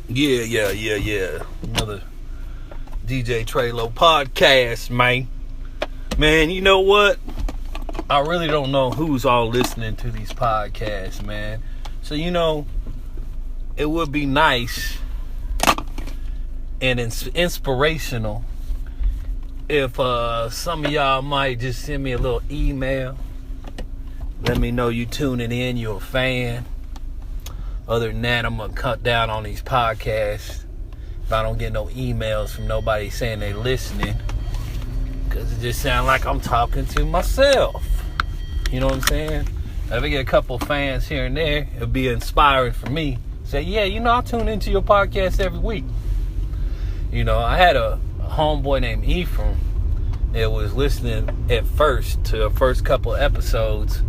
Yeah. Another DJ Treylow podcast, man. Man, you know what? I really don't know who's all listening to these podcasts, man. So, it would be nice and inspirational if some of y'all might just send me a little email. Let me know you tuning in, you're a fan. Other than that, I'm going to cut down on these podcasts if I don't get no emails from nobody saying they listening. Because it just sounds like I'm talking to myself. You know what I'm saying? If I get a couple fans here and there, it'll be inspiring for me. Say, I tune into your podcast every week. I had a homeboy named Ephraim that was listening at first to the first couple episodes.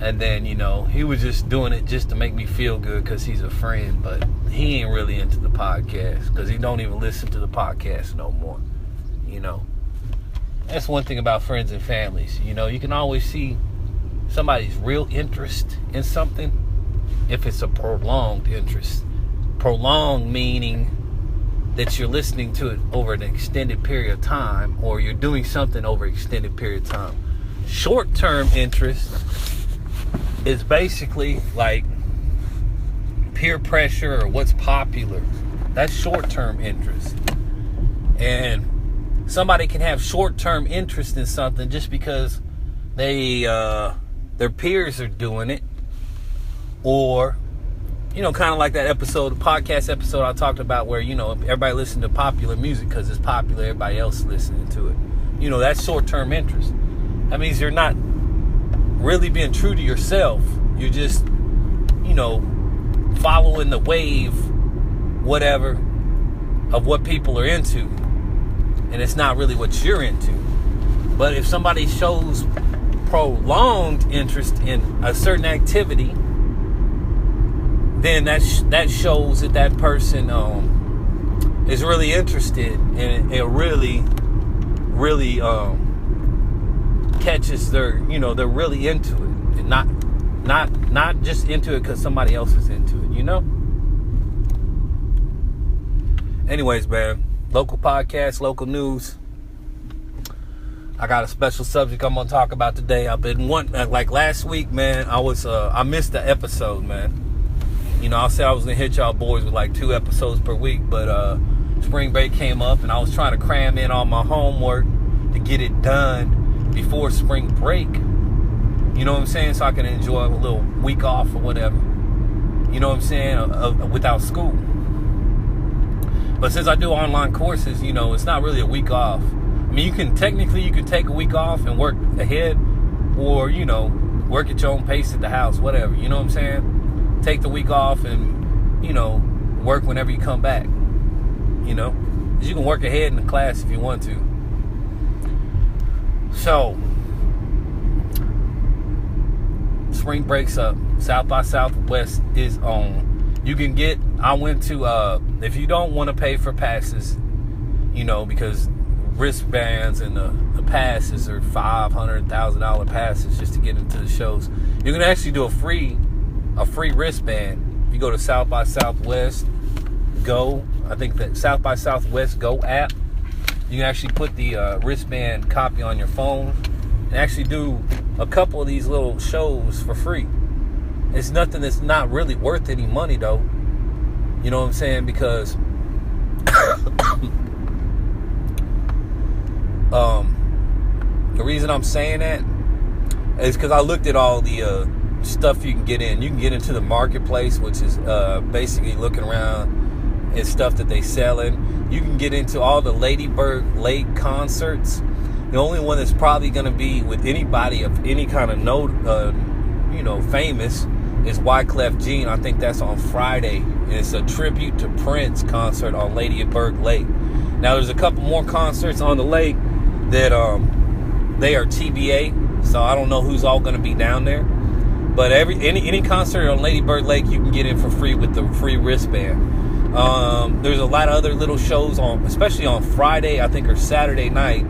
And then, he was just doing it just to make me feel good because he's a friend. But he ain't really into the podcast because he don't even listen to the podcast no more. That's one thing about friends and families. You can always see somebody's real interest in something if it's a prolonged interest. Prolonged meaning that you're listening to it over an extended period of time, or you're doing something over an extended period of time. Short-term interest is basically like peer pressure or what's popular. That's short-term interest. And somebody can have short-term interest in something just because they their peers are doing it, or kind of like that podcast episode I talked about where everybody listens to popular music because it's popular, everybody else listening to it. That's short-term interest. That means you're not really being true to yourself. You're just following the wave, whatever, of what people are into, and it's not really what you're into. But if somebody shows prolonged interest in a certain activity, then that shows that person is really interested, and it really catches their, they're really into it, and not just into it because somebody else is into it. Anyways, man, local podcast, local news. I got a special subject I'm gonna talk about today. I've been like last week, man. I missed the episode, man. I said I was gonna hit y'all boys with like 2 episodes per week, but spring break came up and I was trying to cram in all my homework to get it done before spring break. You know what I'm saying? So I can enjoy a little week off or whatever. You know what I'm saying? Without school. But since I do online courses, it's not really a week off. I mean, you can take a week off and work ahead, or, work at your own pace at the house, whatever. You know what I'm saying? Take the week off and, work whenever you come back. Because you can work ahead in the class if you want to. So, spring breaks up. South by Southwest is on. I went to, if you don't want to pay for passes, because wristbands and the passes are $500, $1,000 passes just to get into the shows. You can actually do a free wristband. If you go to South by Southwest Go, I think that South by Southwest Go app, you can actually put the wristband copy on your phone and actually do a couple of these little shows for free. It's nothing that's not really worth any money, though. You know what I'm saying? Because the reason I'm saying that is because I looked at all the stuff you can get in. You can get into the marketplace, which is basically looking around at stuff that they selling. You can get into all the Lady Bird Lake concerts. The only one that's probably going to be with anybody of any kind of note, famous, is Wyclef Jean. I think that's on Friday. And it's a tribute to Prince concert on Lady Bird Lake. Now, there's a couple more concerts on the lake that they are TBA, so I don't know who's all going to be down there. But any concert on Lady Bird Lake, you can get in for free with the free wristband. There's a lot of other little shows especially on Friday, I think, or Saturday night.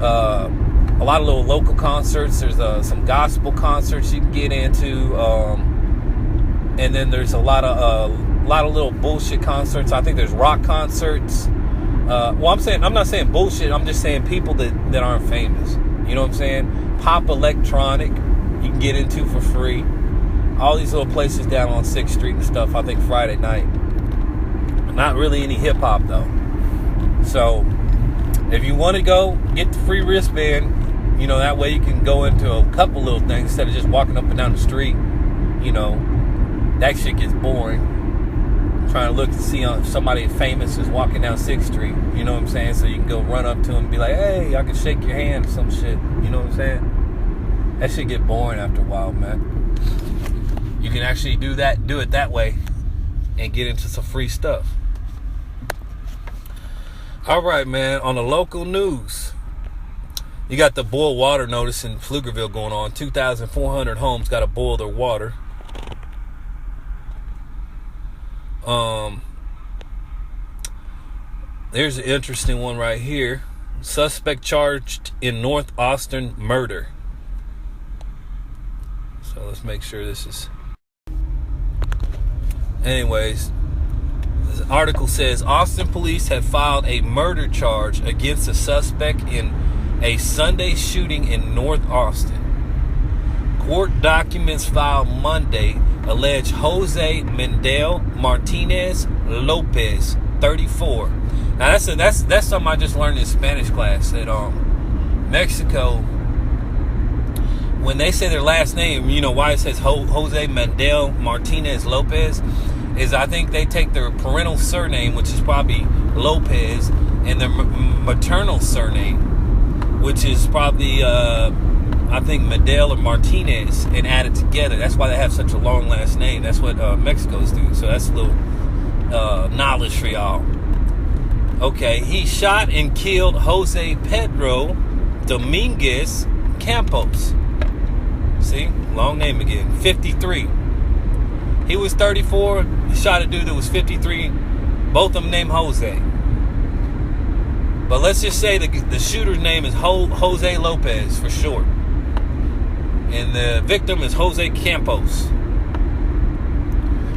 A lot of little local concerts. There's some gospel concerts you can get into, and then there's a lot of lot of little bullshit concerts. I think there's rock concerts. I'm not saying bullshit. I'm just saying people that aren't famous. You know what I'm saying? Pop electronic, you can get into for free. All these little places down on 6th Street and stuff, I think Friday night. Not really any hip-hop, though. So, if you want to go, get the free wristband. You know, that way you can go into a couple little things instead of just walking up and down the street. You know, that shit gets boring. Trying to look to see if somebody famous is walking down 6th Street. You know what I'm saying? So you can go run up to him and be like, hey, I can shake your hand or some shit. You know what I'm saying? That shit get boring after a while, man. You can actually do it that way and get into some free stuff. All right, man. On the local news, you got the boil water notice in Pflugerville going on. 2,400 homes got to boil their water. There's an interesting one right here. Suspect charged in North Austin murder. So let's make sure this is... Anyways, this article says Austin police have filed a murder charge against a suspect in a Sunday shooting in North Austin. Court documents filed Monday allege Jose Mendel Martinez Lopez, 34. Now that's something I just learned in Spanish class that Mexico, when they say their last name, you know why it says Jose Mendel Martinez Lopez is I think they take their parental surname, which is probably Lopez, and their maternal surname, which is probably I think Mendel or Martinez, and add it together. That's why they have such a long last name. That's what Mexicans do. So that's a little knowledge for y'all. Okay, he shot and killed Jose Pedro Dominguez Campos. See, long name again. 53. He was 34. He shot a dude that was 53. Both of them named Jose. But let's just say the shooter's name is Jose Lopez for short. And the victim is Jose Campos.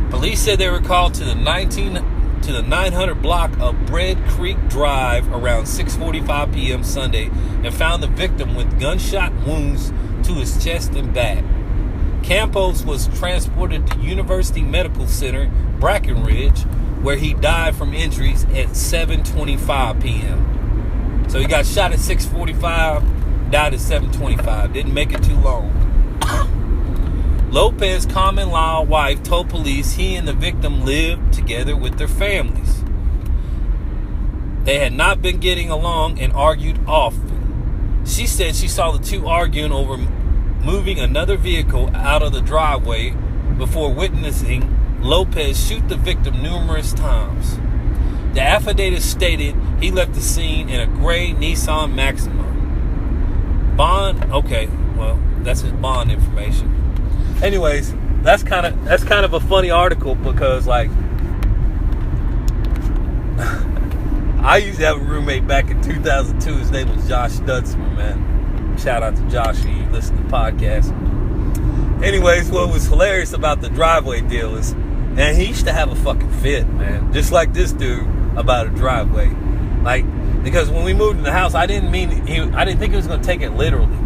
Police said they were called to the 900 block of Bread Creek Drive around 6:45 p.m. Sunday and found the victim with gunshot wounds to his chest and back. Campos was transported to University Medical Center, Brackenridge, where he died from injuries at 7:25 p.m. So he got shot at 6:45, died at 7:25. Didn't make it too long. Lopez's common-law wife told police he and the victim lived together with their families. They had not been getting along and argued often. She said she saw the two arguing over moving another vehicle out of the driveway before witnessing Lopez shoot the victim numerous times. The affidavit stated he left the scene in a gray Nissan Maxima. Bond, okay, well, that's his bond information. Anyways, that's kind of a funny article because, like, I used to have a roommate back in 2002. His name was Josh Stutzman, man. Shout out to Josh if you listen to the podcast. Anyways, what was hilarious about the driveway deal is, man, he used to have a fucking fit, man. Just like this dude about a driveway. Like, because when we moved in the house, I didn't think he was going to take it literally.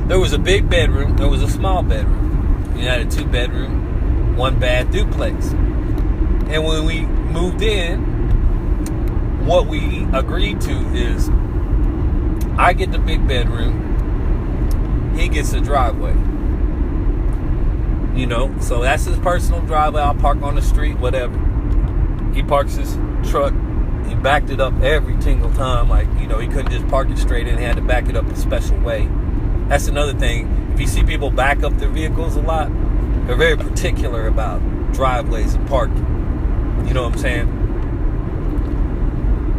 There was a big bedroom. There was a small bedroom. You had a 2-bedroom, 1-bath duplex. And when we moved in, what we agreed to is I get the big bedroom. He gets the driveway. You know, so that's his personal driveway. I'll park on the street, whatever. He parks his truck. He backed it up every single time. Like, you know, he couldn't just park it straight in. He had to back it up a special way. That's another thing. If you see people back up their vehicles a lot, they're very particular about driveways and parking. You know what I'm saying?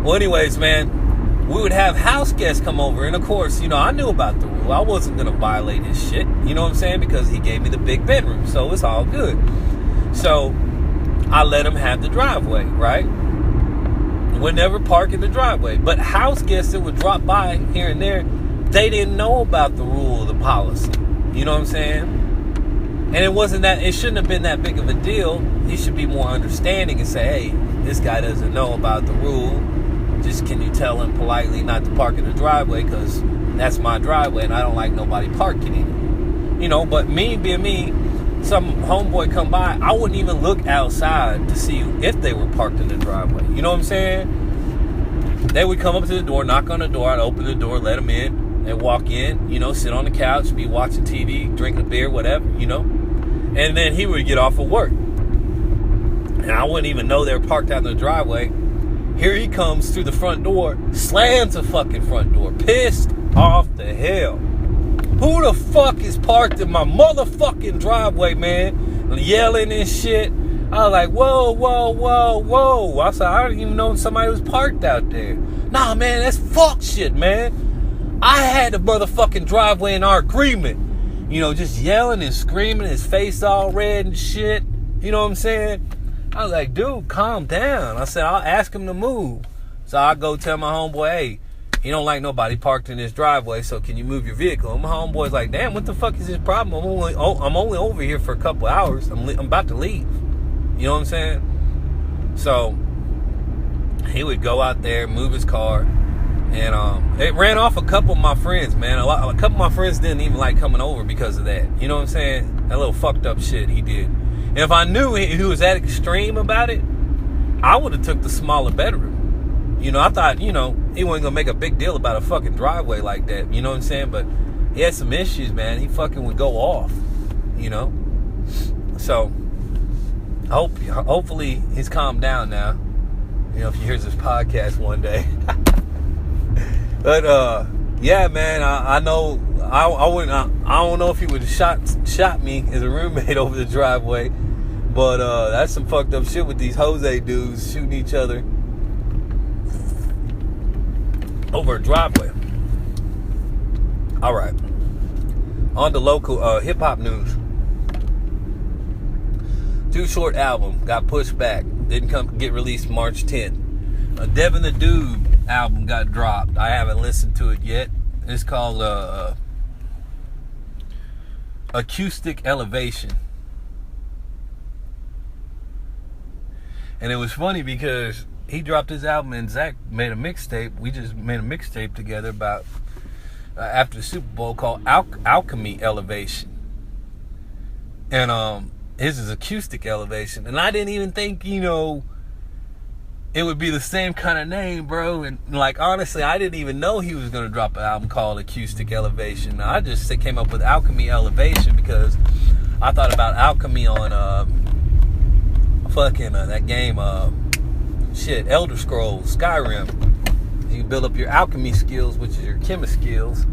Well, anyways, man, we would have house guests come over. And, of course, you know, I knew about the rule. I wasn't going to violate his shit. You know what I'm saying? Because he gave me the big bedroom. So it's all good. So I let him have the driveway, right? Would never park in the driveway. But house guests that would drop by here and there, they didn't know about the rule of the policy. You know what I'm saying? And it shouldn't have been that big of a deal he should be more understanding and say, hey, this guy doesn't know about the rule. Just can you tell him politely not to park in the driveway, because that's my driveway and I don't like nobody parking in it. You know, but me being me, some homeboy come by, I wouldn't even look outside to see if they were parked in the driveway. You know what I'm saying? They would come up to the door, knock on the door, I'd open the door, let them in, and walk in, you know, sit on the couch, be watching TV, drinking a beer, whatever, you know. And then he would get off of work. And I wouldn't even know they were parked out in the driveway. Here he comes through the front door, slams the fucking front door, pissed off the hell. Who the fuck is parked in my motherfucking driveway, man? Yelling and shit. I was like, whoa, whoa, whoa, whoa. I said, I didn't even know somebody was parked out there. Nah, man, that's fuck shit, man. I had the motherfucking driveway in our agreement. You know, just yelling and screaming, his face all red and shit. You know what I'm saying? I was like, dude, calm down. I said, I'll ask him to move. So I go tell my homeboy, hey, he don't like nobody parked in his driveway, so can you move your vehicle? And my homeboy's like, damn, what the fuck is his problem? I'm only over here for a couple hours. I'm about to leave. You know what I'm saying? So he would go out there, move his car, and it ran off a couple of my friends, man. A couple of my friends didn't even like coming over because of that. You know what I'm saying? That little fucked up shit he did. And if I knew he was that extreme about it, I would have took the smaller bedroom. You know, I thought, you know, he wasn't going to make a big deal about a fucking driveway like that. You know what I'm saying? But he had some issues, man. He fucking would go off, you know? So, hopefully he's calmed down now. You know, if he hears this podcast one day. But, yeah, man, I know, I don't know if he would have shot me as a roommate over the driveway. But that's some fucked up shit with these Jose dudes shooting each other over a driveway. All right. On to local hip-hop news. Too Short album got pushed back. Didn't get released March 10th. Devin the Dude album got dropped. I haven't listened to it yet. It's called Acoustic Elevation. And it was funny because he dropped his album and Zach made a mixtape. We just made a mixtape together about after the Super Bowl called Alchemy Elevation. And his is Acoustic Elevation. And I didn't even think, you know, it would be the same kind of name, bro. And like, honestly, I didn't even know he was going to drop an album called Acoustic Elevation. I just came up with Alchemy Elevation because I thought about alchemy on that game, Elder Scrolls, Skyrim. You can build up your alchemy skills, which is your chemist skills,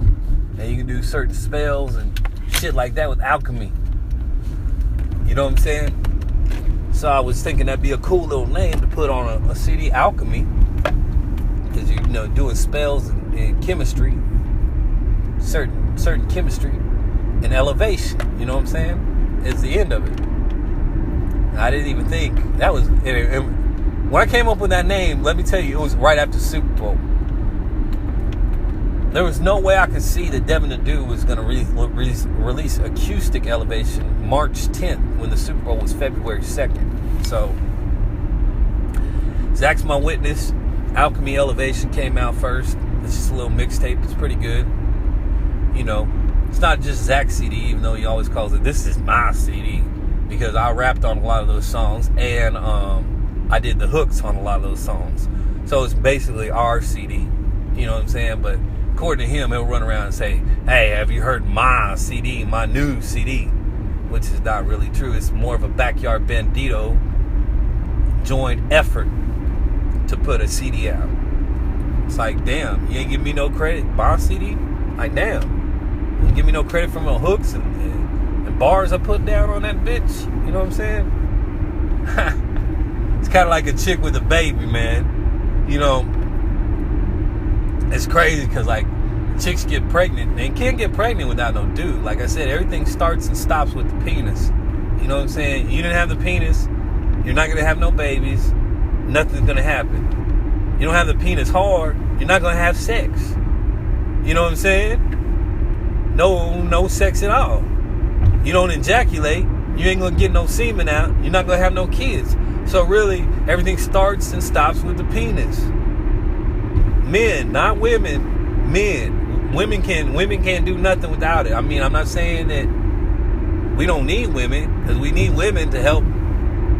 and you can do certain spells and shit like that with alchemy. You know what I'm saying? So I was thinking that'd be a cool little name to put on a CD, Alchemy, because you know, doing spells and chemistry, certain chemistry and elevation. You know what I'm saying? It's the end of it. I didn't even think that was. When I came up with that name, let me tell you, it was right after Super Bowl. There was no way I could see that Devin the Dude was going to release Acoustic Elevation March 10th when the Super Bowl was February 2nd. So, Zach's my witness. Alchemy Elevation came out first. It's just a little mixtape. It's pretty good. You know, it's not just Zach's CD, even though he always calls it, this is my CD. Because I rapped on a lot of those songs, and I did the hooks on a lot of those songs. So it's basically our CD. You know what I'm saying? But according to him, he'll run around and say, hey, have you heard my CD, my new CD? Which is not really true. It's more of a Backyard Bandito joint effort to put a CD out. It's like, damn, you ain't giving me no credit. My CD? Like, damn. You ain't give me no credit for my hooks and bars I put down on that bitch. You know what I'm saying? It's kind of like a chick with a baby, man. You know, it's crazy because, like, chicks get pregnant. They can't get pregnant without no dude. Like I said, everything starts and stops with the penis. You know what I'm saying? You didn't have the penis, you're not going to have no babies. Nothing's going to happen. You don't have the penis hard, you're not going to have sex. You know what I'm saying? No sex at all. You don't ejaculate, you're you ain't gonna get no semen out. You're not gonna have no kids. So really, everything starts and stops with the penis. Men, not women. Men. Women can't do nothing without it. I mean, I'm not saying that we don't need women, because we need women to help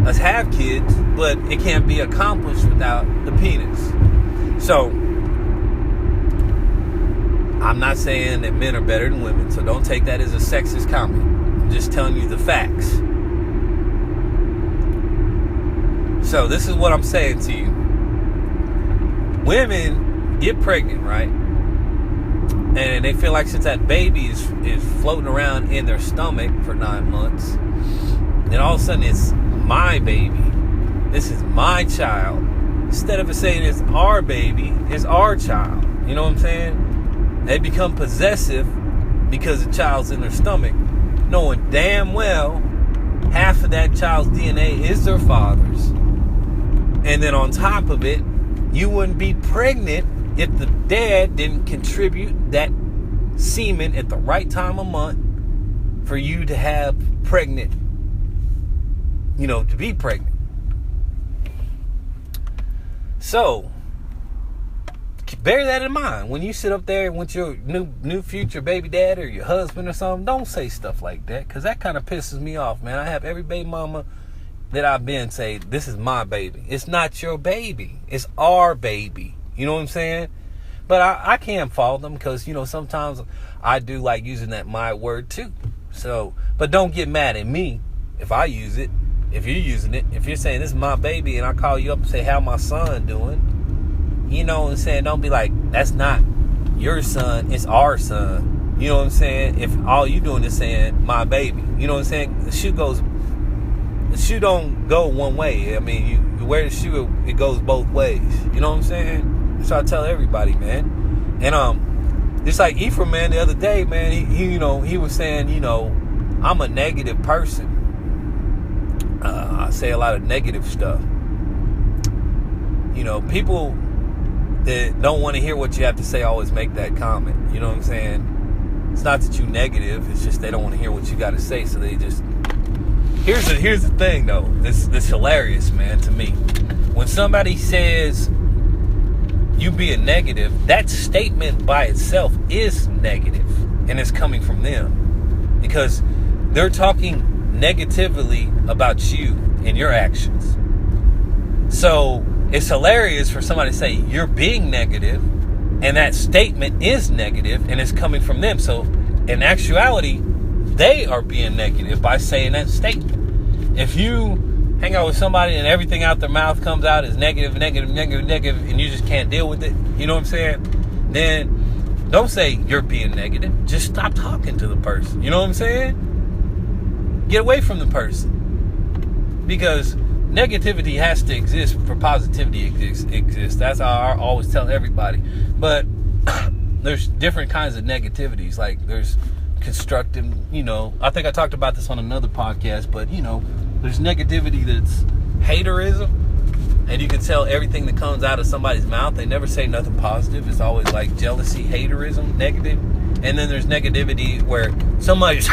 us have kids, but it can't be accomplished without the penis. So I'm not saying that men are better than women, so don't take that as a sexist comment. I'm just telling you the facts. So this is what I'm saying to you. Women get pregnant, right? And they feel like since that baby is floating around in their stomach for 9 months, then all of a sudden it's my baby. This is my child. Instead of saying it's our baby, it's our child. You know what I'm saying? They become possessive because the child's in their stomach, knowing damn well half of that child's DNA is their father's. And then on top of it, you wouldn't be pregnant if the dad didn't contribute that semen at the right time of month for you to have pregnant, to be pregnant. So, bear that in mind. When you sit up there with your new future baby dad or your husband or something, don't say stuff like that, because that kind of pisses me off, man. I have every baby mama that I've been say, this is my baby. It's not your baby. It's our baby. You know what I'm saying? But I can't fault them, because, sometimes I do like using that my word too. So, but don't get mad at me if I use it. If you're using it, if you're saying this is my baby and I call you up and say, how my son doing? You know what I'm saying? Don't be like, that's not your son, it's our son. You know what I'm saying? If all you doing is saying my baby. You know what I'm saying? The shoe don't go one way. I mean, you wear the shoe, it goes both ways. You know what I'm saying? That's what I tell everybody, man. And just like Ephraim, man, the other day, man, he was saying, I'm a negative person. I say a lot of negative stuff. People that don't want to hear what you have to say always make that comment. You know what I'm saying? It's not that you're negative. It's just they don't want to hear what you got to say, so they just... Here's the thing, though. This hilarious, man, to me. When somebody says you being negative, that statement by itself is negative, and it's coming from them, because they're talking negatively about you and your actions. So it's hilarious for somebody to say you're being negative, and that statement is negative, and it's coming from them. So in actuality, they are being negative by saying that statement. If you hang out with somebody and everything out their mouth comes out as negative, and you just can't deal with it, you know what I'm saying? Then don't say you're being negative. Just stop talking to the person. You know what I'm saying? Get away from the person. Because negativity has to exist for positivity exists. That's how I always tell everybody. But there's different kinds of negativities. Like there's constructive, I think I talked about this on another podcast, but there's negativity that's haterism, and you can tell everything that comes out of somebody's mouth, they never say nothing positive. It's always like jealousy, haterism, negative. And then there's negativity where somebody's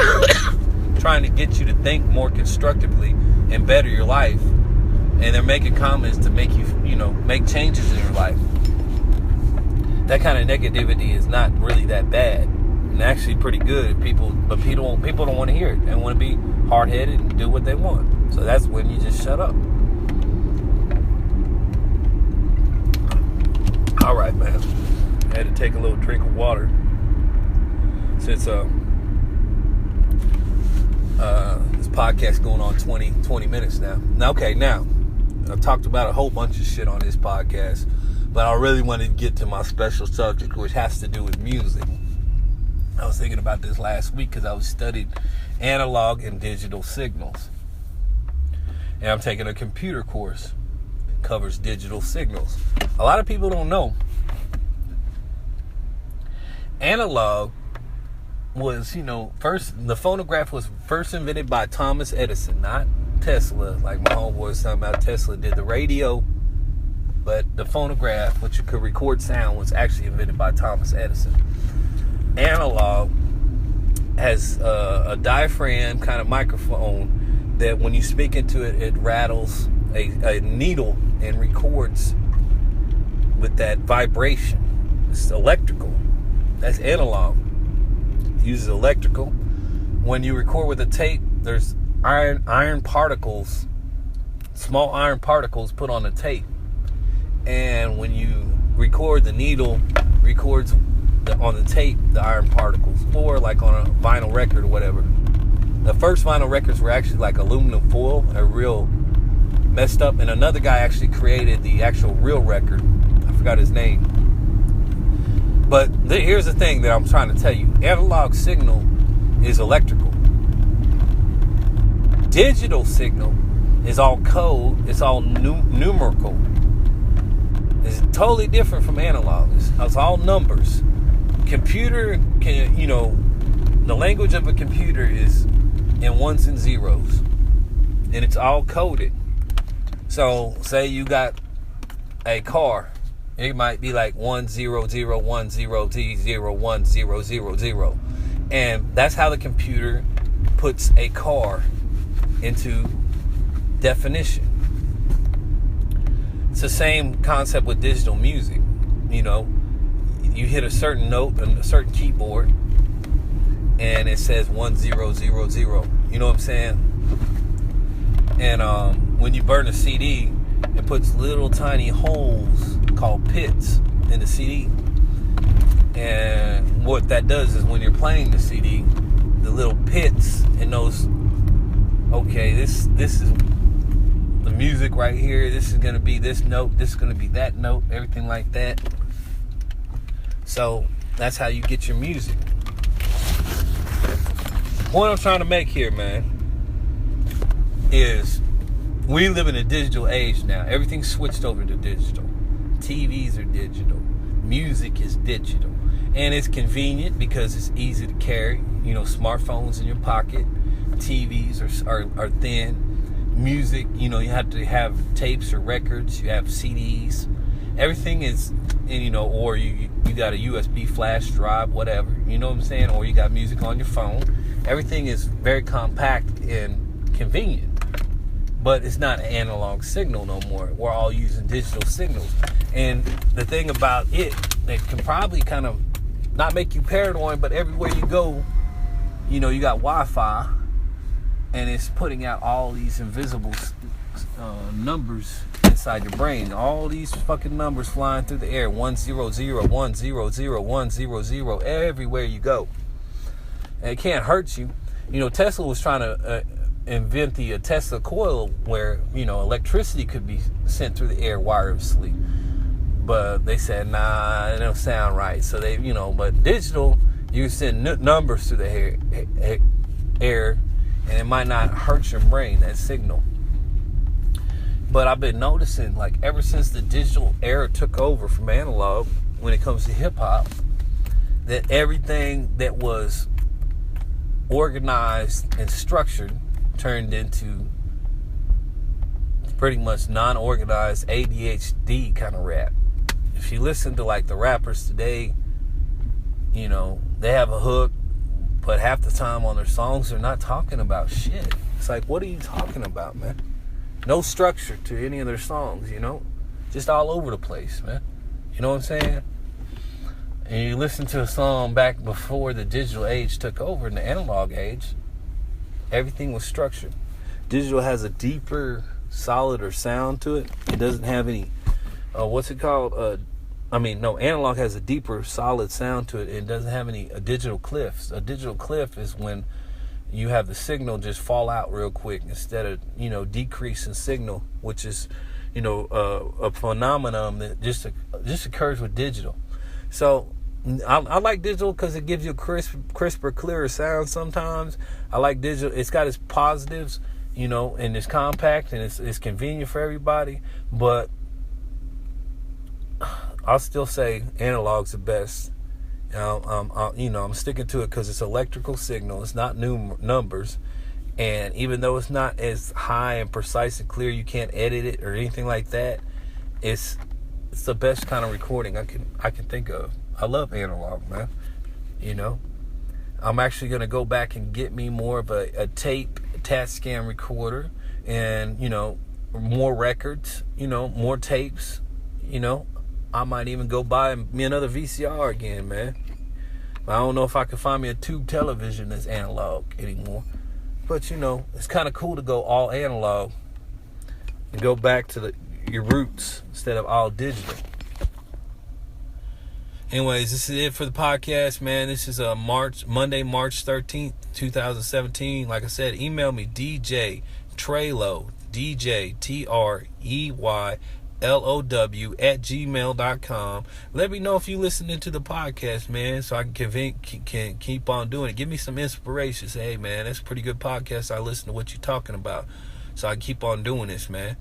trying to get you to think more constructively and better your life, and they're making comments to make you, make changes in your life. That kind of negativity is not really that bad, and actually pretty good. People don't want to hear it. They want to be hard-headed and do what they want. So that's when you just shut up. All right, man. I had to take a little drink of water since this podcast going on 20 minutes now. Now, I've talked about a whole bunch of shit on this podcast, but I really wanted to get to my special subject, which has to do with music. I was thinking about this last week because I was studying analog and digital signals. And I'm taking a computer course that covers digital signals. A lot of people don't know. Analog was, the phonograph was first invented by Thomas Edison, not Tesla. Like my homeboy was talking about, Tesla did the radio, but the phonograph, which you could record sound, was actually invented by Thomas Edison. Analog has a diaphragm kind of microphone that when you speak into it, it rattles a needle and records with that vibration. It's electrical. That's analog. It uses electrical. When you record with a tape, there's iron particles, small iron particles put on the tape. And when you record, the needle records on the tape the iron particles, or like on a vinyl record or whatever. The first vinyl records were actually like aluminum foil, a real messed up, and another guy actually created the actual real record. I forgot his name. But here's the thing that I'm trying to tell you. Analog signal is electrical. Digital signal is all code. It's all numerical. It's totally different from analog. It's all numbers. Computer can, the language of a computer is in ones and zeros. And it's all coded. So, say you got a car. It might be like 10010T01000. And that's how the computer puts a car into definition. It's the same concept with digital music. You hit a certain note on a certain keyboard and it says 1000. You know what I'm saying? And when you burn a CD, it puts little tiny holes called pits in the CD. And what that does is when you're playing the CD, the little pits in those, okay, this is the music right here, this is going to be this note, this is going to be that note, everything like that. So that's how you get your music. The point I'm trying to make here, man, is we live in a digital age now. Everything's switched over to digital. TVs are digital. Music is digital. And it's convenient because it's easy to carry. Smartphones in your pocket. TVs are thin. Music, you have to have tapes or records. You have CDs. Everything is, or you got a USB flash drive, whatever. You know what I'm saying? Or you got music on your phone. Everything is very compact and convenient. But it's not an analog signal no more. We're all using digital signals. And the thing about it, that can probably kind of not make you paranoid, but everywhere you go, you got Wi-Fi, and it's putting out all these invisible numbers inside your brain. All these fucking numbers flying through the air. 100, 100, 100, everywhere you go. And it can't hurt you. Tesla was trying to invent the Tesla coil where, electricity could be sent through the air wirelessly. But they said, nah, it don't sound right. So they, but digital, you send numbers through the air, and it might not hurt your brain, that signal. But I've been noticing, like, ever since the digital era took over from analog, when it comes to hip-hop, that everything that was organized and structured turned into pretty much non-organized ADHD kind of rap. If you listen to like the rappers today, they have a hook, but half the time on their songs they're not talking about shit. It's like, what are you talking about, man? No structure to any of their songs, just all over the place, man. You know what I'm saying? And you listen to a song back before the digital age took over in the analog age, everything was structured. Digital has a deeper, solider sound to it. It doesn't have any, what's it called? Analog has a deeper, solid sound to it. It doesn't have any digital cliffs. A digital cliff is when you have the signal just fall out real quick instead of, decrease in signal, which is, a phenomenon that just occurs with digital. So I like digital because it gives you a crisper, clearer sound sometimes. I like digital. It's got its positives, and it's compact and it's convenient for everybody. But I'll still say analog's the best. I'm sticking to it because it's electrical signal. It's not new numbers. And even though it's not as high and precise and clear, you can't edit it or anything like that. It's the best kind of recording I can think of. I love analog, man. I'm actually going to go back and get me more of a tape Tascam recorder, and, you know, more records, you know, more tapes, you know. I might even go buy me another VCR again, man. I don't know if I can find me a tube television that's analog anymore. But, you know, it's kind of cool to go all analog and go back to your roots instead of all digital. Anyways, this is it for the podcast, man. This is Monday, March 13th, 2017. Like I said, email me, DJ Treylow, DJTREYLOW@gmail.com. Let me know if you listening to the podcast, man, so I can keep on doing it. Give me some inspiration. Say, hey, man, that's a pretty good podcast. I listen to what you're talking about, so I can keep on doing this, man.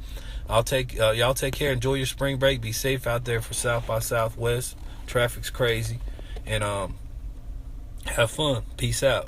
Y'all take care. Enjoy your spring break. Be safe out there for South by Southwest. Traffic's crazy, and have fun. Peace out.